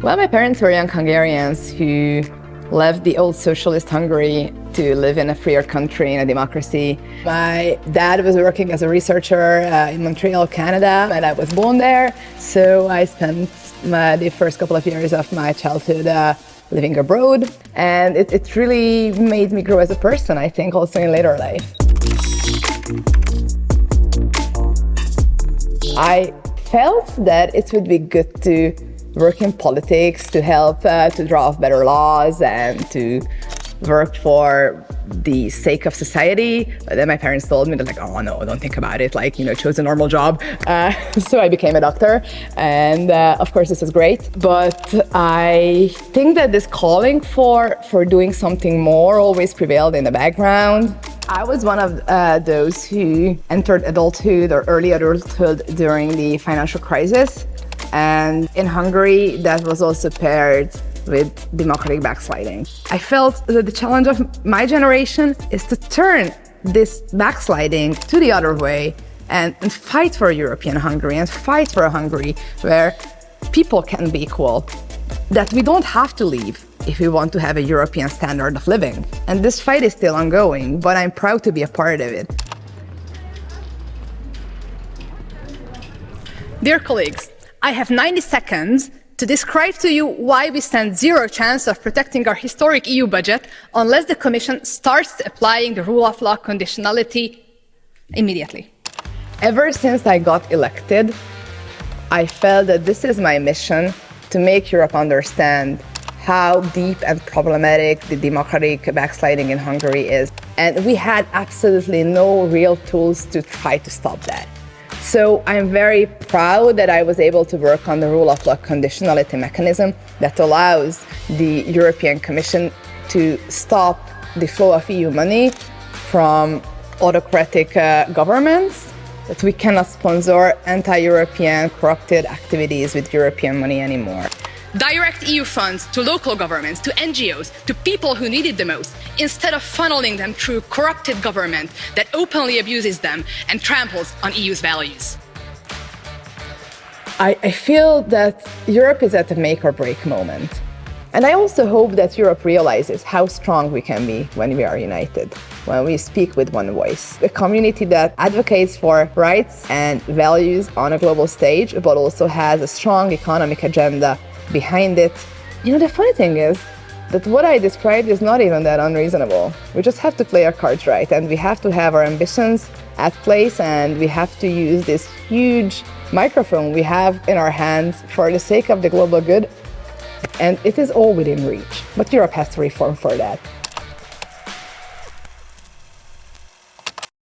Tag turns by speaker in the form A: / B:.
A: Well, my parents were young Hungarians who left the old socialist Hungary to live in a freer country, in a democracy. My dad was working as a researcher in Montreal, Canada, and I was born there. So I spent the first couple of years of my childhood living abroad. And it really made me grow as a person, I think, also in later life. I felt that it would be good to work in politics, to help to draft better laws and to work for the sake of society. But then my parents told me, they're like, oh no, don't think about it, like, choose a normal job. So I became a doctor, and of course this is great. But I think that this calling for doing something more always prevailed in the background. I was one of those who entered adulthood or early adulthood during the financial crisis. And in Hungary, that was also paired with democratic backsliding. I felt that the challenge of my generation is to turn this backsliding to the other way and fight for a European Hungary and fight for a Hungary where people can be equal, that we don't have to leave if we want to have a European standard of living. And this fight is still ongoing, but I'm proud to be a part of it.
B: Dear colleagues, I have 90 seconds to describe to you why we stand zero chance of protecting our historic EU budget unless the Commission starts applying the rule of law conditionality immediately.
A: Ever since I got elected, I felt that this is my mission to make Europe understand how deep and problematic the democratic backsliding in Hungary is. And we had absolutely no real tools to try to stop that. So I'm very proud that I was able to work on the rule of law conditionality mechanism that allows the European Commission to stop the flow of EU money from autocratic governments, that we cannot sponsor anti-European corrupted activities with European money anymore.
B: Direct EU funds to local governments, to NGOs, to people who need it the most, instead of funneling them through corrupted government that openly abuses them and tramples on EU's values.
A: I feel that Europe is at a make or break moment. And I also hope that Europe realizes how strong we can be when we are united, when we speak with one voice. A community that advocates for rights and values on a global stage, but also has a strong economic agenda behind it. The funny thing is that what I described is not even that unreasonable. We just have to play our cards right, and we have to have our ambitions at place, and we have to use this huge microphone we have in our hands for the sake of the global good. And it is all within reach, but Europe has to reform for that.